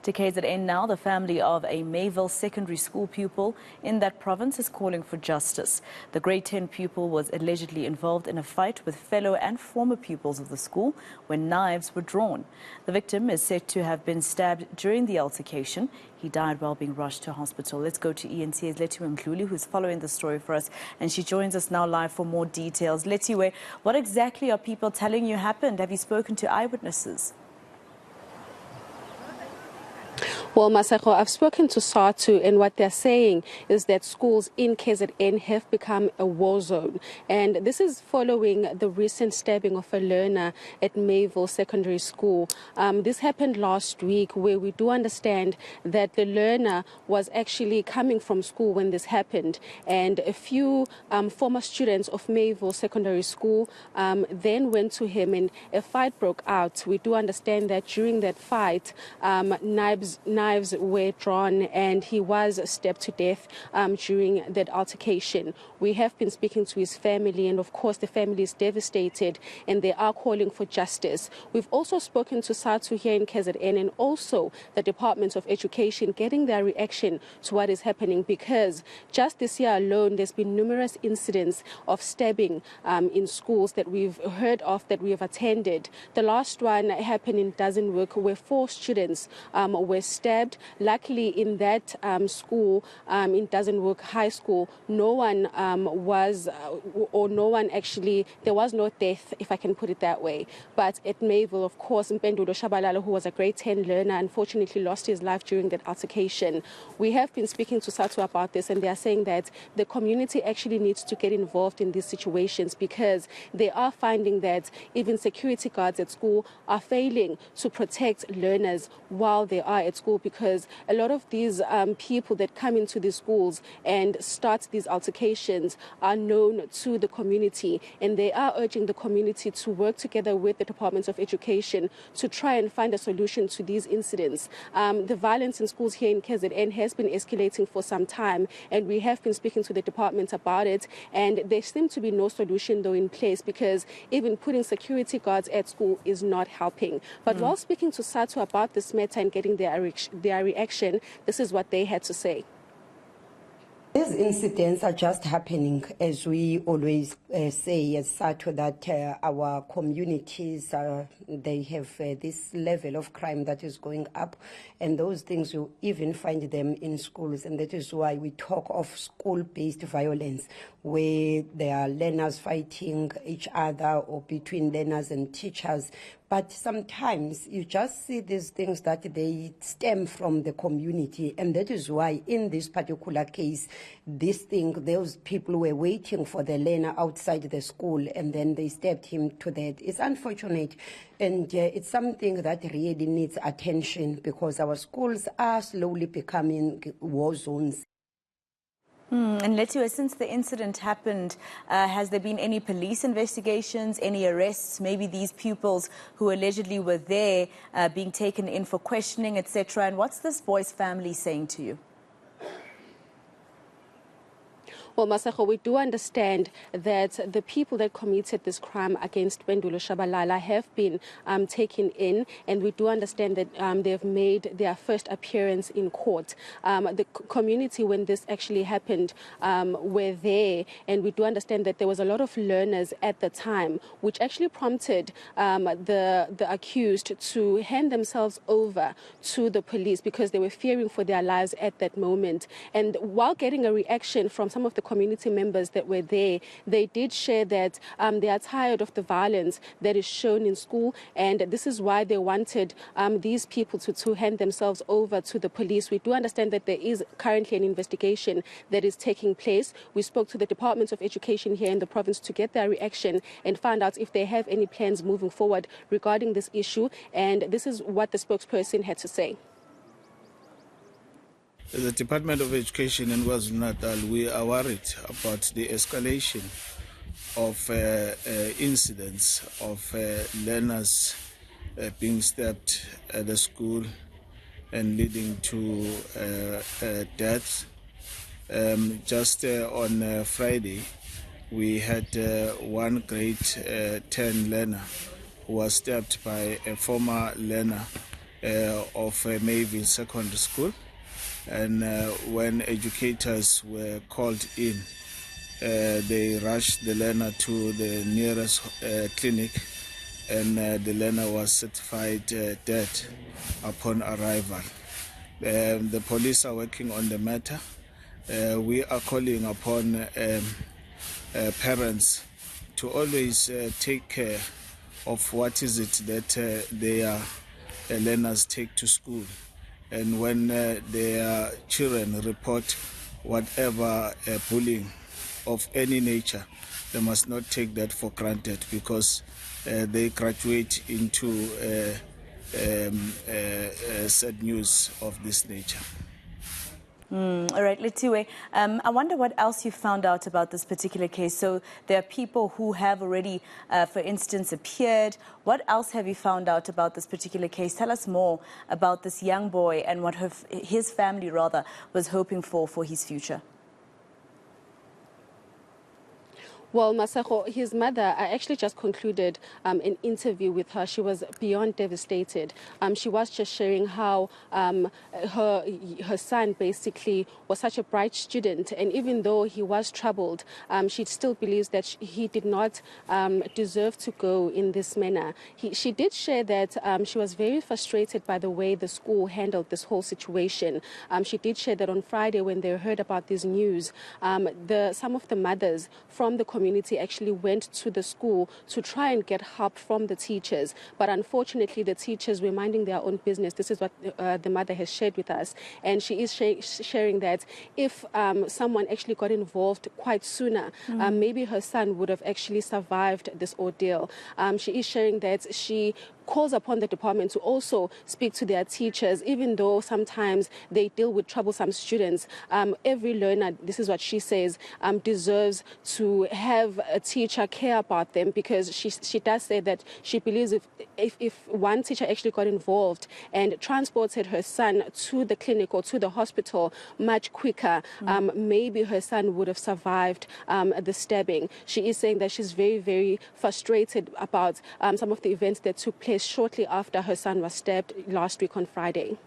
To KZN now, the family of a Mayville Secondary school pupil in that province is calling for justice. The grade 10 pupil was allegedly involved in a fight with fellow and former pupils of the school when knives were drawn. The victim is said to have been stabbed during the altercation. He died while being rushed to hospital. Let's go to eNCA's Lethiwe Mdluli, who's following the story for us, and she joins us now live for more details. Lethiwe, what exactly are people telling you happened? Have you spoken to eyewitnesses? Well, Maseko, I've spoken to SADTU, and what they're saying is that schools in KZN have become a war zone. And this is following the recent stabbing of a learner at Mayville Secondary School. This happened last week, where we do understand that the learner was actually coming from school when this happened. And a few former students of Mayville Secondary School then went to him, and a fight broke out. We do understand that during that fight, knives were drawn, and he was stabbed to death during that altercation. We have been speaking to his family, and of course the family is devastated, and they are calling for justice. We've also spoken to SADTU here in KZN and also the Department of Education, getting their reaction to what is happening, because just this year alone there's been numerous incidents of stabbing in schools that we've heard of, that we have attended. The last one happened in Doesn't where 4 students were stabbed. Luckily, in that school, in Doesn't High School, no one there was no death, if I can put it that way. But at Mayville, of course, Mpendulu, who was a grade 10 learner, unfortunately lost his life during that altercation. We have been speaking to SADTU about this, and they are saying that the community actually needs to get involved in these situations, because they are finding that even security guards at school are failing to protect learners while they are at school, because a lot of these people that come into these schools and start these altercations are known to the community, and they are urging the community to work together with the Department of Education to try and find a solution to these incidents. The violence in schools here in KZN has been escalating for some time, and we have been speaking to the department about it, and there seems to be no solution though in place, because even putting security guards at school is not helping. But while speaking to SADTU about this matter and getting their reaction, this is what they had to say. These incidents are just happening, as we always say as SADTU, that our communities, they have this level of crime that is going up, and those things you even find them in schools, and that is why we talk of school-based violence, where there are learners fighting each other or between learners and teachers. But sometimes you just see these things that they stem from the community, and that is why in this particular case, those people were waiting for the learner outside the school, and then they stabbed him to death. It's unfortunate, and it's something that really needs attention, because our schools are slowly becoming war zones. And Lethiwe, since the incident happened, has there been any police investigations, any arrests, maybe these pupils who allegedly were there being taken in for questioning, etc.? And what's this boy's family saying to you? Well, Masako, we do understand that the people that committed this crime against Mpendulu have been taken in, and we do understand that they've made their first appearance in court. The community, when this actually happened, were there, and we do understand that there was a lot of learners at the time, which actually prompted the accused to hand themselves over to the police, because they were fearing for their lives at that moment. And while getting a reaction from some of the community members that were there, they did share that they are tired of the violence that is shown in school, and this is why they wanted these people to hand themselves over to the police. We do understand that there is currently an investigation that is taking place. We spoke to the Department of Education here in the province to get their reaction and find out if they have any plans moving forward regarding this issue, and this is what the spokesperson had to say. The Department of Education in KwaZulu-Natal, we are worried about the escalation of incidents of learners being stabbed at the school and leading to deaths. Just on Friday, we had one grade 10 learner who was stabbed by a former learner of Mayville Secondary School. And when educators were called in, they rushed the learner to the nearest clinic, and the learner was certified dead upon arrival. The police are working on the matter. We are calling upon parents to always take care of what is it that their learners take to school. And when their children report whatever bullying of any nature, they must not take that for granted, because they graduate into sad news of this nature. All right, Lethiwe, I wonder what else you found out about this particular case. So there are people who have already, for instance, appeared. What else have you found out about this particular case? Tell us more about this young boy and what his family, rather, was hoping for his future. Well, Masego, his mother, I actually just concluded an interview with her. She was beyond devastated. She was just sharing how her son basically was such a bright student, and even though he was troubled, she still believes that he did not deserve to go in this manner. She did share that she was very frustrated by the way the school handled this whole situation. She did share that on Friday, when they heard about this news, some of the mothers from the community actually went to the school to try and get help from the teachers. But unfortunately, the teachers were minding their own business. This is what the mother has shared with us. And she is sharing that if someone actually got involved quite sooner, maybe her son would have actually survived this ordeal. She is sharing that she calls upon the department to also speak to their teachers, even though sometimes they deal with troublesome students. Every learner, this is what she says, deserves to have a teacher care about them, because she does say that she believes if one teacher actually got involved and transported her son to the clinic or to the hospital much quicker, maybe her son would have survived the stabbing. She is saying that she's very, very frustrated about some of the events that took place shortly after her son was stabbed last week on Friday.